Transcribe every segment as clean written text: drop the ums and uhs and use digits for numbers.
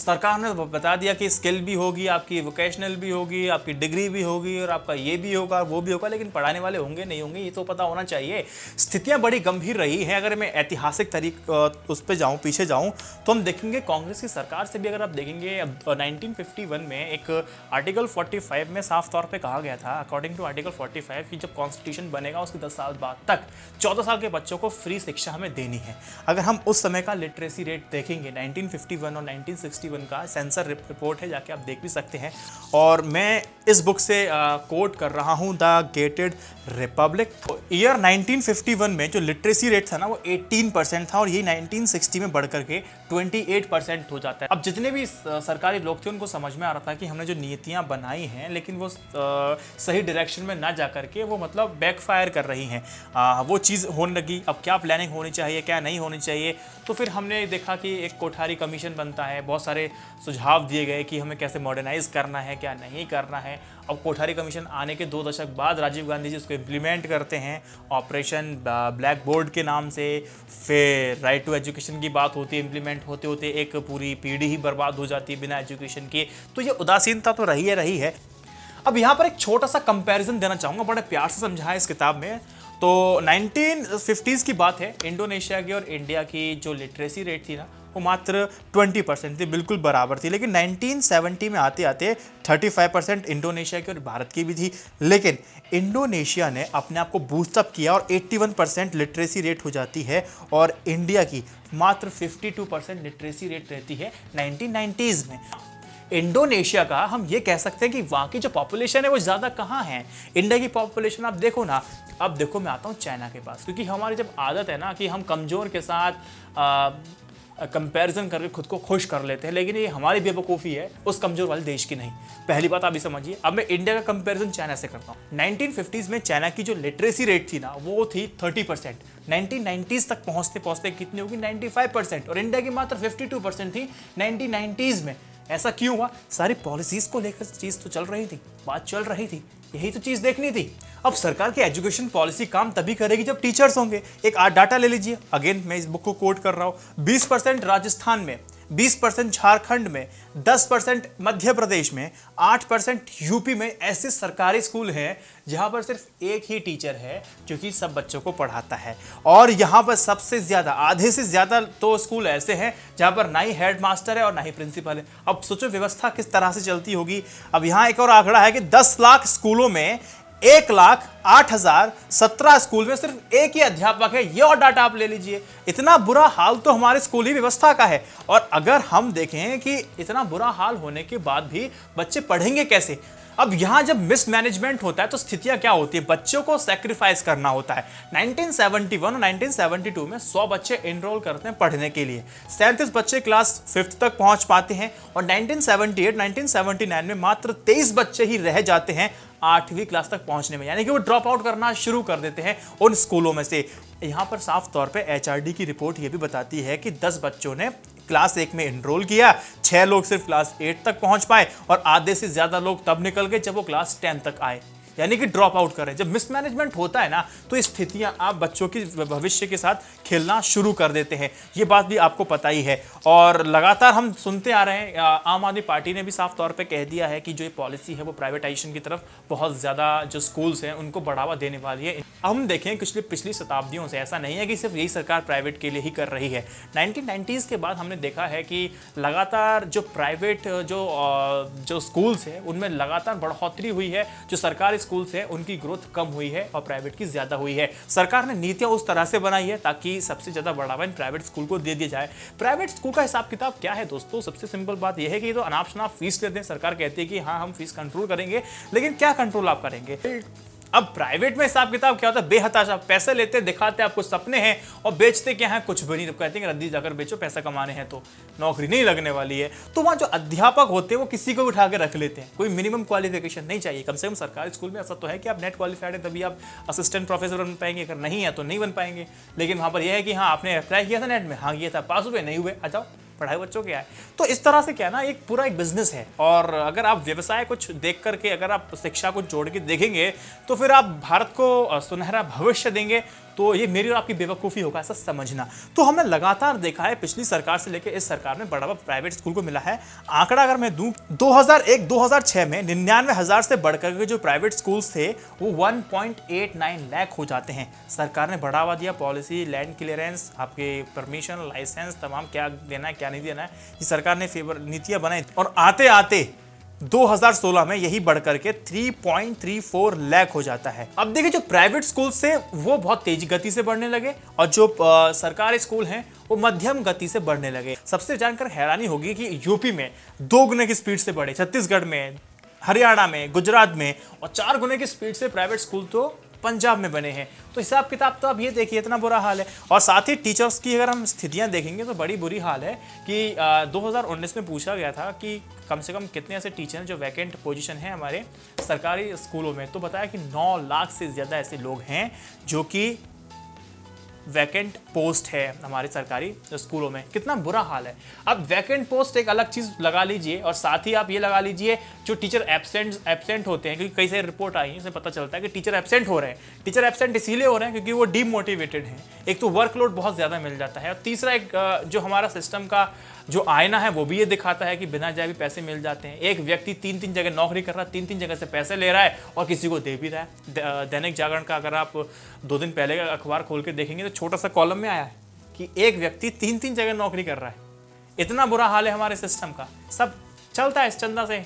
सरकार ने बता दिया कि स्किल भी होगी, आपकी वोकेशनल भी होगी, आपकी डिग्री भी होगी और आपका ये भी होगा वो भी होगा, लेकिन पढ़ाने वाले होंगे नहीं होंगे ये तो पता होना चाहिए। स्थितियां बड़ी गंभीर रही हैं। अगर मैं ऐतिहासिक उस पर जाऊं, पीछे जाऊं, तो हम देखेंगे कांग्रेस की सरकार से भी अगर आप देखेंगे 1951 में एक आर्टिकल 45 में साफ तौर पे कहा गया था, अकॉर्डिंग टू आर्टिकल 45 कि जब कॉन्स्टिट्यूशन बनेगा उसके 10 साल बाद तक 14 साल के बच्चों को फ्री शिक्षा हमें देनी है। अगर हम उस समय का लिटरेसी रेट देखेंगे 1951 और 1961 का सेंसर रिपोर्ट है, जाके आप देख भी सकते हैं। और मैं इस बुक से कोट कर रहा हूं, द गेटेड रिपब्लिक। ईयर 1951 में जो लिटरेसी रेट था ना वो 18% था और ये 1960 में बढ़कर के 28% हो जाता है। अब जितने भी सरकारी लोग थे उनको समझ में आ रहा था कि हमने जो नीतियां बनाई हैं लेकिन वो सही डायरेक्शन में ना जा करके वो मतलब बैकफायर कर रही हैं, वो चीज़ होने लगी। अब क्या प्लानिंग होनी चाहिए, क्या नहीं होनी चाहिए, तो फिर हमने देखा कि एक कोठारी कमीशन बनता है, बहुत सारे सुझाव दिए गए कि हमें कैसे मॉडर्नाइज करना है, क्या नहीं करना है। अब कोठारी कमीशन आने के 2 दशक बाद राजीव गांधी जी उसको इम्प्लीमेंट करते हैं ऑपरेशन ब्लैक बोर्ड के नाम से। फिर राइट टू एजुकेशन की बात होती है, इम्प्लीमेंट होते होते एक पूरी पीढ़ी ही बर्बाद हो जाती है बिना एजुकेशन के। तो ये उदासीनता तो रही है। अब यहाँ पर एक छोटा सा कंपैरिजन देना चाहूँगा, बड़े प्यार से समझा है इस किताब में। तो 1950s की बात है, इंडोनेशिया की और इंडिया की जो लिटरेसी रेट थी ना वो मात्र 20% थी, बिल्कुल बराबर थी। लेकिन 1970 में आते आते 35% इंडोनेशिया की और भारत की भी थी। लेकिन इंडोनेशिया ने अपने आप को बूस्टअप किया और 81% लिटरेसी रेट हो जाती है और इंडिया की मात्र 52% लिटरेसी रेट रहती है 1990s में। इंडोनेशिया का हम ये कह सकते हैं कि वहाँ की जो पॉपुलेशन है वो ज़्यादा कहाँ है। इंडिया की पॉपुलेशन आप देखो ना, अब देखो मैं आता हूँ चाइना के पास, क्योंकि हमारी जब आदत है ना कि हम कमज़ोर के साथ कंपैरिजन करके खुद को खुश कर लेते हैं, लेकिन ये हमारी बेवकूफ़ी है, उस कमज़ोर वाले देश की नहीं। पहली बात आप ये समझिए। अब मैं इंडिया का कंपैरिजन चाइना से करता हूँ। 1950s में चाइना की जो लिटरेसी रेट थी ना वो थी 30%। 1990s तक पहुँचते पहुँचते कितनी होगी 95%, और इंडिया की मात्र 52% थी 1990s में। ऐसा क्यों हुआ? सारी पॉलिसीज को लेकर चीज़ तो चल रही थी, बात चल रही थी, यही तो चीज़ देखनी थी। अब सरकार की एजुकेशन पॉलिसी काम तभी करेगी जब टीचर्स होंगे। एक डाटा ले लीजिए, अगेन मैं इस बुक को कोट कर रहा हूँ। 20% राजस्थान में, 20% झारखंड में, 10% मध्य प्रदेश में, 8% यूपी में ऐसे सरकारी स्कूल हैं जहां पर सिर्फ एक ही टीचर है जो कि सब बच्चों को पढ़ाता है। और यहां पर सबसे ज़्यादा, आधे से ज़्यादा तो स्कूल ऐसे हैं जहां पर ना ही हेड मास्टर है और ना ही प्रिंसिपल है। अब सोचो व्यवस्था किस तरह से चलती होगी। अब यहाँ एक और आंकड़ा है कि 10 लाख स्कूलों में 1,08,017 स्कूल में सिर्फ एक ही अध्यापक है। ये और डाटा आप ले लीजिए। इतना बुरा हाल तो हमारे स्कूली व्यवस्था का है। और अगर हम देखें कि इतना बुरा हाल होने के बाद भी बच्चे पढ़ेंगे कैसे। अब यहां जब मिसमैनेजमेंट होता है तो स्थितियां क्या होती है, बच्चों को सैक्रिफाइस करना होता है। 1971 और 1972 में 100 बच्चे एनरोल करते हैं पढ़ने के लिए, 37 बच्चे क्लास 5th तक पहुंच पाते हैं और 1978 1979 में मात्र 23 बच्चे ही रह जाते हैं 8वीं क्लास तक पहुंचने में, यानी कि वो ड्रॉप आउट करना शुरू कर देते हैं उन स्कूलों में से। यहाँ पर साफ तौर पे एचआरडी की रिपोर्ट ये भी बताती है कि 10 बच्चों ने क्लास 1 में एनरोल किया, 6 लोग सिर्फ क्लास 8 तक पहुंच पाए और आधे से ज्यादा लोग तब निकल गए जब वो क्लास 10 तक आए, यानी कि ड्रॉप आउट करें। जब मिसमैनेजमेंट होता है ना तो स्थितियां आप बच्चों की भविष्य के साथ खेलना शुरू कर देते हैं। ये बात भी आपको पता ही है और लगातार हम सुनते आ रहे हैं। आम आदमी पार्टी ने भी साफ तौर पे कह दिया है कि जो ये पॉलिसी है वो प्राइवेटाइजेशन की तरफ बहुत ज़्यादा जो स्कूल्स हैं उनको बढ़ावा देने वाली है। हम देखें पिछली शताब्दियों से ऐसा नहीं है कि सिर्फ यही सरकार प्राइवेट के लिए ही कर रही है। 1990s के बाद हमने देखा है कि लगातार जो प्राइवेट जो स्कूल्स हैं उनमें लगातार बढ़ोतरी हुई है। जो सरकारी स्कूल्स हैं उनकी ग्रोथ कम हुई है और प्राइवेट की ज्यादा हुई है। सरकार ने नीतियां उस तरह से बनाई है ताकि सबसे ज्यादा बढ़ावा इन प्राइवेट स्कूल को दे दिया जाए। प्राइवेट स्कूल का हिसाब किताब क्या है दोस्तों? सबसे सिंपल बात यह है कि ये तो अनाप शनाप फीस लेते हैं। सरकार कहती है कि हाँ हम फीस कंट्रोल करेंगे, लेकिन क्या कंट्रोल आप करेंगे? अब प्राइवेट में हिसाब किताब क्या होता है? बेहताशा पैसे लेते, दिखाते आपको सपने हैं और बेचते क्या है? कुछ भी नहीं। तो कहते हैं कि रद्दी जाकर बेचो, पैसा कमाने हैं तो नौकरी नहीं लगने वाली है। तो वहाँ जो अध्यापक होते हैं वो किसी को उठा के रख लेते हैं, कोई मिनिमम क्वालिफिकेशन नहीं चाहिए। कम से कम सरकारी स्कूल में ऐसा तो है कि आप नेट क्वालिफाइड है तभी आप असिस्टेंट प्रोफेसर बन पाएंगे, अगर नहीं है तो नहीं बन पाएंगे। लेकिन वहाँ पर यह है कि हाँ आपने अप्लाई किया था नेट में, हाँ किया था, पास हुए, नहीं हुए, आ जाओ पढ़ाई बच्चों क्या है। तो इस तरह से क्या ना एक पूरा एक बिजनेस है। और अगर आप व्यवसाय कुछ देख करके, अगर आप शिक्षा को जोड़ के देखेंगे तो फिर आप भारत को सुनहरा भविष्य देंगे। तो ये मेरी और आपकी बेवकूफ़ी होगा ऐसा समझना। तो हमने लगातार देखा है पिछली सरकार से लेकर इस सरकार में बढ़ावा प्राइवेट स्कूल को मिला है। आंकड़ा अगर मैं दूं 2001-2006 में 99,000 से बढ़कर के जो प्राइवेट स्कूल्स थे वो 1.89 लाख हो जाते हैं। सरकार ने बढ़ावा दिया, पॉलिसी, लैंड क्लियरेंस, आपके परमिशन, लाइसेंस, तमाम क्या देना है क्या नहीं देना है, ये सरकार ने फेवर नीतियां बनाई और आते आते 2016 में यही बढ़कर के 3.34 लाख हो जाता है। अब देखिए जो प्राइवेट स्कूल से वो बहुत तेजी गति से बढ़ने लगे और जो सरकारी स्कूल हैं वो मध्यम गति से बढ़ने लगे। सबसे जानकर हैरानी होगी कि यूपी में 2 गुने की स्पीड से बढ़े, छत्तीसगढ़ में, हरियाणा में, गुजरात में, और 4 गुने की स्पीड से प्राइवेट स्कूल तो पंजाब में बने हैं। तो हिसाब किताब तो अब ये देखिए इतना बुरा हाल है। और साथ ही टीचर्स की अगर हम स्थितियां देखेंगे तो बड़ी बुरी हाल है कि 2019 में पूछा गया था कि कम से कम कितने ऐसे टीचर हैं जो वैकेंट पोजीशन है हमारे सरकारी स्कूलों में, तो बताया कि 9 लाख से ज़्यादा ऐसे लोग हैं जो कि वैकेंट पोस्ट है हमारे सरकारी स्कूलों में। कितना बुरा हाल है। अब वैकेंट पोस्ट एक अलग चीज़ लगा लीजिए और साथ ही आप ये लगा लीजिए जो टीचर एब्सेंट होते हैं, क्योंकि कई सारी रिपोर्ट आई है इसमें पता चलता है कि टीचर एब्सेंट हो रहे हैं। टीचर एब्सेंट इसीलिए हो रहे हैं क्योंकि वो डीमोटिवेटेड हैं। एक तो वर्कलोड बहुत ज़्यादा मिल जाता है और तीसरा एक जो हमारा सिस्टम का जो आईना है वो भी ये दिखाता है कि बिना जाए भी पैसे मिल जाते हैं। एक व्यक्ति 3-3 जगह नौकरी कर रहा है, 3-3 जगह से पैसे ले रहा है और किसी को दे भी रहा है। दैनिक जागरण का अगर आप 2 दिन पहले का अखबार खोल के देखेंगे तो छोटा सा कॉलम में आया है कि एक व्यक्ति 3-3 जगह नौकरी कर रहा है। इतना बुरा हाल है हमारे सिस्टम का। सब चलता है इस चंदा से,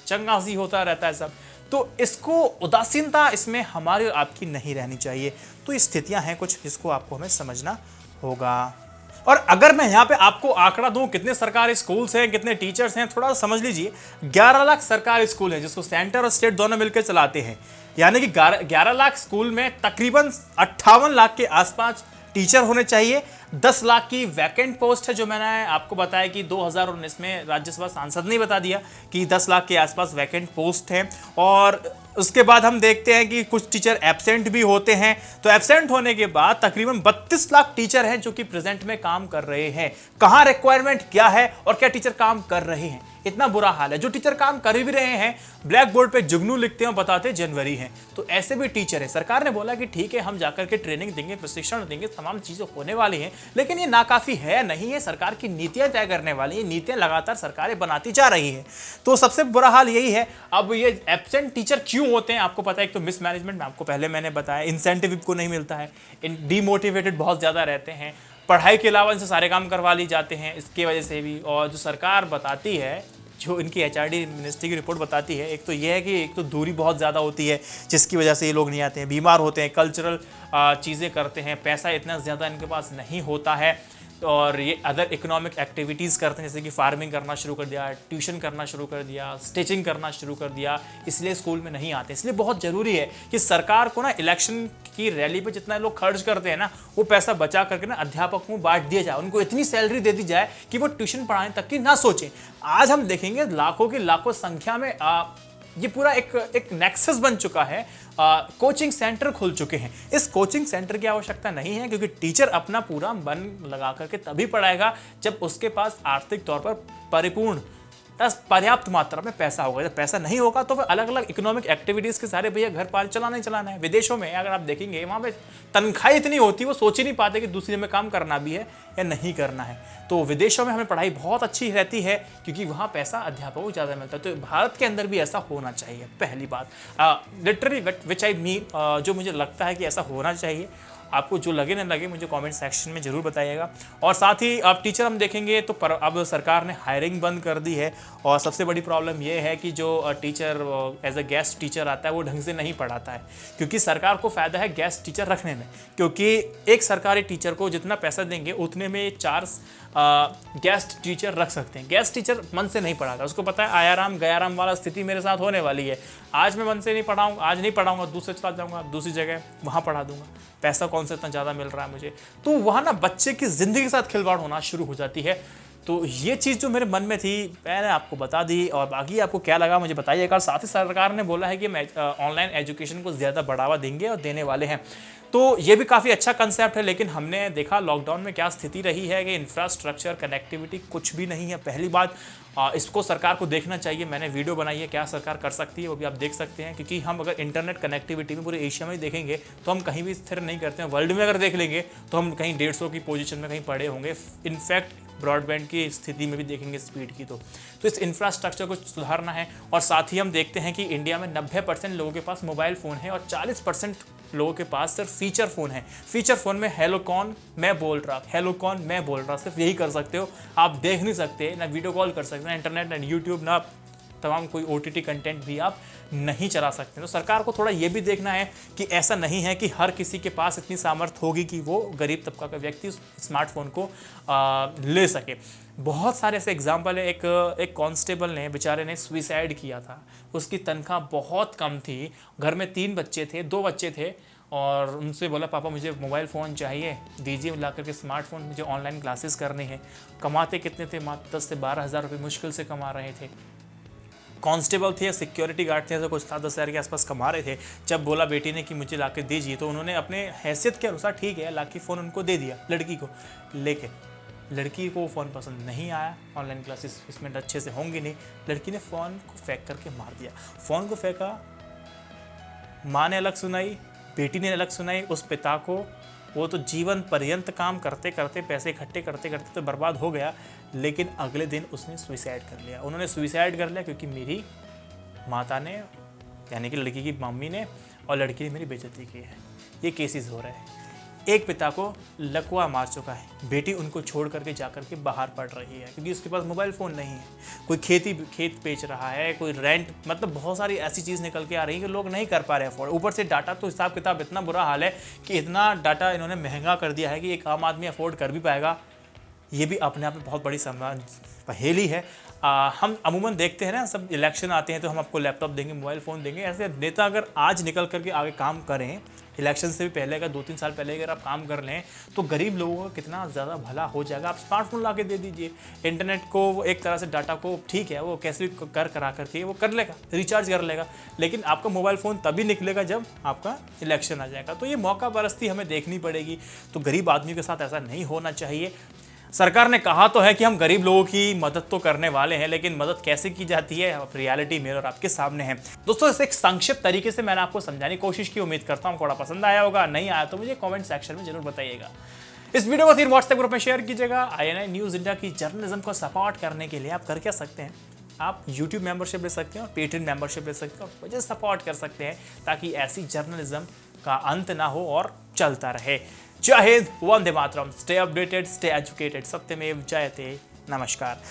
चंगासी होता रहता है सब। तो इसको उदासीनता इसमें हमारी और आपकी नहीं रहनी चाहिए। तो ये स्थितियां हैं कुछ जिसको आपको हमें समझना होगा। और अगर मैं यहाँ पे आपको आंकड़ा दूं कितने सरकारी स्कूल्स हैं, कितने टीचर्स हैं, थोड़ा समझ लीजिए। 11 लाख सरकारी स्कूल हैं जिसको सेंटर और स्टेट दोनों मिलकर चलाते हैं। यानी कि 11 लाख स्कूल में तकरीबन 58 लाख के आसपास टीचर होने चाहिए। 10 लाख की वैकेंट पोस्ट है जो मैंने आपको बताया कि 2019 में राज्यसभा सांसद ने बता दिया कि 10 लाख के आसपास वैकेंट पोस्ट है। और उसके बाद हम देखते हैं कि कुछ टीचर एब्सेंट भी होते हैं। तो एब्सेंट होने के बाद तकरीबन 32 लाख टीचर हैं जो कि प्रेजेंट में काम कर रहे हैं। कहाँ रिक्वायरमेंट क्या है और क्या टीचर काम कर रहे हैं, इतना बुरा हाल है। जो टीचर काम कर भी रहे हैं ब्लैक बोर्ड पे जुगनू लिखते हैं, बताते जनवरी है। तो ऐसे भी टीचर है। सरकार ने बोला कि ठीक है हम जाकर के ट्रेनिंग देंगे, प्रशिक्षण देंगे, तमाम चीजें होने वाली हैं, लेकिन ये नाकाफी है नहीं है। सरकार की नीतियां तय करने वाली है, नीतियां लगातार सरकारें बनाती जा रही है। तो सबसे बुरा हाल यही है। अब ये एब्सेंट टीचर क्यों होते हैं आपको पता है, एक तो मिसमैनेजमेंट में आपको पहले मैंने बताया, इंसेंटिव को नहीं मिलता है, डीमोटिवेटेड बहुत ज़्यादा रहते हैं, पढ़ाई के अलावा इनसे सारे काम करवा ली जाते हैं, इसकी वजह से भी। और जो सरकार बताती है, जो इनकी एचआरडी मिनिस्ट्री की रिपोर्ट बताती है, एक तो ये है कि एक तो दूरी बहुत ज़्यादा होती है जिसकी वजह से ये लोग नहीं आते हैं, बीमार होते हैं, कल्चरल चीज़ें करते हैं, पैसा इतना ज़्यादा इनके पास नहीं होता है, और ये अदर इकोनॉमिक एक्टिविटीज़ करते हैं जैसे कि फार्मिंग करना शुरू कर दिया, ट्यूशन करना शुरू कर दिया, स्टिचिंग करना शुरू कर दिया, इसलिए स्कूल में नहीं आते। इसलिए बहुत ज़रूरी है कि सरकार को ना इलेक्शन की रैली पे जितना लोग खर्च करते हैं ना, वो पैसा बचा करके ना अध्यापकों को बांट दिया जाए, उनको इतनी सैलरी दे दी जाए कि वो ट्यूशन पढ़ाने तक की ना सोचें। आज हम देखेंगे लाखों की लाखों संख्या में ये पूरा एक नेक्सस बन चुका है। कोचिंग सेंटर खुल चुके हैं। इस कोचिंग सेंटर की आवश्यकता नहीं है क्योंकि टीचर अपना पूरा मन लगा करके तभी पढ़ाएगा जब उसके पास आर्थिक तौर पर परिपूर्ण पर्याप्त मात्रा में पैसा होगा। जब पैसा नहीं होगा तो फिर अलग अलग इकोनॉमिक एक्टिविटीज़ के सारे भैया घर पाल चलाना ही चलाना है। विदेशों में अगर आप देखेंगे वहाँ पे तनख्वाह इतनी होती है वो सोच ही नहीं पाते कि दूसरे में काम करना भी है या नहीं करना है। तो विदेशों में हमें पढ़ाई बहुत अच्छी रहती है क्योंकि वहाँ पैसा अध्यापकों को ज़्यादा मिलता है। तो भारत के अंदर भी ऐसा होना चाहिए, पहली बात। लिटरली विच आई मीन, जो मुझे लगता है कि ऐसा होना चाहिए। आपको जो लगे ना लगे मुझे कमेंट सेक्शन में ज़रूर बताइएगा। और साथ ही अब टीचर हम देखेंगे तो अब सरकार ने हायरिंग बंद कर दी है। और सबसे बड़ी प्रॉब्लम ये है कि जो teacher as a guest teacher आता है वो ढंग से नहीं पढ़ाता है, क्योंकि सरकार को फ़ायदा है गेस्ट टीचर रखने में, क्योंकि एक सरकारी टीचर को जितना पैसा देंगे उतने में 4 गेस्ट टीचर रख सकते हैं। गेस्ट टीचर मन से नहीं पढ़ाता, उसको पता है आयाराम गयाराम वाला स्थिति मेरे साथ होने वाली है। आज मैं मन से नहीं पढ़ाऊँगा, आज नहीं पढ़ाऊँगा, दूसरे चला जाऊँगा, दूसरी जगह वहाँ पढ़ा दूँगा, पैसा कौन सा इतना ज़्यादा मिल रहा है मुझे। तो वहाँ ना बच्चे की ज़िंदगी के साथ खिलवाड़ होना शुरू हो जाती है। तो ये चीज़ जो मेरे मन में थी मैंने आपको बता दी, और बाकी आपको क्या लगा मुझे बताइएगा। साथ ही सरकार ने बोला है कि ऑनलाइन एजुकेशन को ज़्यादा बढ़ावा देंगे और देने वाले हैं, तो ये भी काफ़ी अच्छा कंसेप्ट है। लेकिन हमने देखा लॉकडाउन में क्या स्थिति रही है कि इंफ्रास्ट्रक्चर कनेक्टिविटी कुछ भी नहीं है, पहली बात। इसको सरकार को देखना चाहिए। मैंने वीडियो बनाई है क्या सरकार कर सकती है, वो भी आप देख सकते हैं, क्योंकि हम अगर इंटरनेट कनेक्टिविटी में पूरे एशिया में देखेंगे तो हम कहीं भी स्थिर नहीं करते हैं। वर्ल्ड में अगर देख लेंगे तो हम कहीं 150 की पोजीशन में कहीं पड़े होंगे। इनफैक्ट ब्रॉडबैंड की स्थिति में भी देखेंगे स्पीड की, तो इस इंफ्रास्ट्रक्चर को सुधारना है। और साथ ही हम देखते हैं कि इंडिया में 90% लोगों के पास मोबाइल फ़ोन है और 40% लोगों के पास सिर्फ फीचर फ़ोन है। फीचर फ़ोन में हेलो कौन मैं बोल रहा, हेलो कौन मैं बोल रहा, सिर्फ यही कर सकते हो। आप देख नहीं सकते, ना वीडियो कॉल कर सकते, ना इंटरनेट, ना यूट्यूब, ना तमाम कोई OTT कंटेंट भी आप नहीं चला सकते। तो सरकार को थोड़ा ये भी देखना है कि ऐसा नहीं है कि हर किसी के पास इतनी सामर्थ्य होगी कि वो गरीब तबका का व्यक्ति स्मार्टफोन को ले सके। बहुत सारे ऐसे एग्जाम्पल है। एक कांस्टेबल ने बेचारे ने सुसाइड किया था। उसकी तनख्वाह बहुत कम थी, घर में 3 बच्चे थे, 2 बच्चे थे, और उनसे बोला पापा मुझे मोबाइल फ़ोन चाहिए, दीजिए ला करके स्मार्टफोन, मुझे ऑनलाइन क्लासेस करनी है। कमाते कितने थे, मात्र 10 से 12 हज़ार रुपये मुश्किल से कमा रहे थे। कांस्टेबल थे, सिक्योरिटी गार्ड थे, तो कुछ था 10 हज़ार के आसपास कमा रहे थे। जब बोला बेटी ने कि मुझे ला के दीजिए, तो उन्होंने अपने हैसियत के अनुसार ठीक है ला के फ़ोन उनको दे दिया लड़की को। लेकिन लड़की को फ़ोन पसंद नहीं आया, ऑनलाइन क्लासेस इसमें अच्छे से होंगी नहीं। लड़की ने फ़ोन को फेंक करके मार दिया। फ़ोन को फेंका, माँ ने अलग सुनाई, बेटी ने अलग सुनाई। उस पिता को वो तो जीवन पर्यंत काम करते करते, पैसे इकट्ठे करते करते तो बर्बाद हो गया। लेकिन अगले दिन उसने सुसाइड कर लिया। उन्होंने सुसाइड कर लिया क्योंकि मेरी माता ने, यानी कि लड़की की मम्मी ने और लड़की ने मेरी बेइज्जती की है। ये केसेस हो रहे हैं। एक पिता को लकवा मार चुका है, बेटी उनको छोड़ करके जा करके बाहर पढ़ रही है क्योंकि उसके पास मोबाइल फ़ोन नहीं है। कोई खेत बेच रहा है, कोई रेंट, मतलब बहुत सारी ऐसी चीज़ निकल के आ रही है कि लोग नहीं कर पा रहे अफोर्ड। ऊपर से डाटा तो हिसाब किताब इतना बुरा हाल है कि इतना डाटा इन्होंने महंगा कर दिया है कि एक आम आदमी अफोर्ड कर भी पाएगा, ये भी अपने आप में बहुत बड़ी पहेली है। हम अमूमन देखते हैं ना, सब इलेक्शन आते हैं तो हम आपको लैपटॉप देंगे, मोबाइल फ़ोन देंगे। ऐसे नेता अगर आज निकल करके आगे काम करें, इलेक्शन से भी पहले, अगर 2-3 साल पहले अगर आप काम कर लें, तो गरीब लोगों का कितना ज़्यादा भला हो जाएगा। आप स्मार्टफोन ला के दे दीजिए, इंटरनेट को एक तरह से डाटा को, ठीक है वो कैसे भी करा करके वो कर लेगा, रिचार्ज कर लेगा। लेकिन आपका मोबाइल फ़ोन तभी निकलेगा जब आपका इलेक्शन आ जाएगा। तो ये मौका परस्ती हमें देखनी पड़ेगी। तो गरीब आदमी के साथ ऐसा नहीं होना चाहिए। सरकार ने कहा तो है कि हम गरीब लोगों की मदद तो करने वाले हैं, लेकिन मदद कैसे की जाती है, अब रियलिटी मिरर आपके सामने है। दोस्तों, इसे एक संक्षिप्त तरीके से मैंने आपको समझाने की कोशिश की। उम्मीद करता हूँ थोड़ा पसंद आया होगा। नहीं आया तो मुझे कमेंट सेक्शन में जरूर बताइएगा। इस वीडियो को फिर व्हाट्सएप ग्रुप में शेयर कीजिएगा। INI न्यूज़ इंडिया की जर्नलिज्म को सपोर्ट करने के लिए आप कर क्या सकते हैं, आप YouTube मेंबरशिप ले सकते हैं और पेट्रियन मेंबरशिप ले सकते हैं और मुझे सपोर्ट कर सकते हैं, ताकि ऐसी जर्नलिज्म का अंत ना हो और चलता रहे। जय Hind, Vande Mataram. Stay updated, stay educated, सत्यमेव जयते। नमस्कार।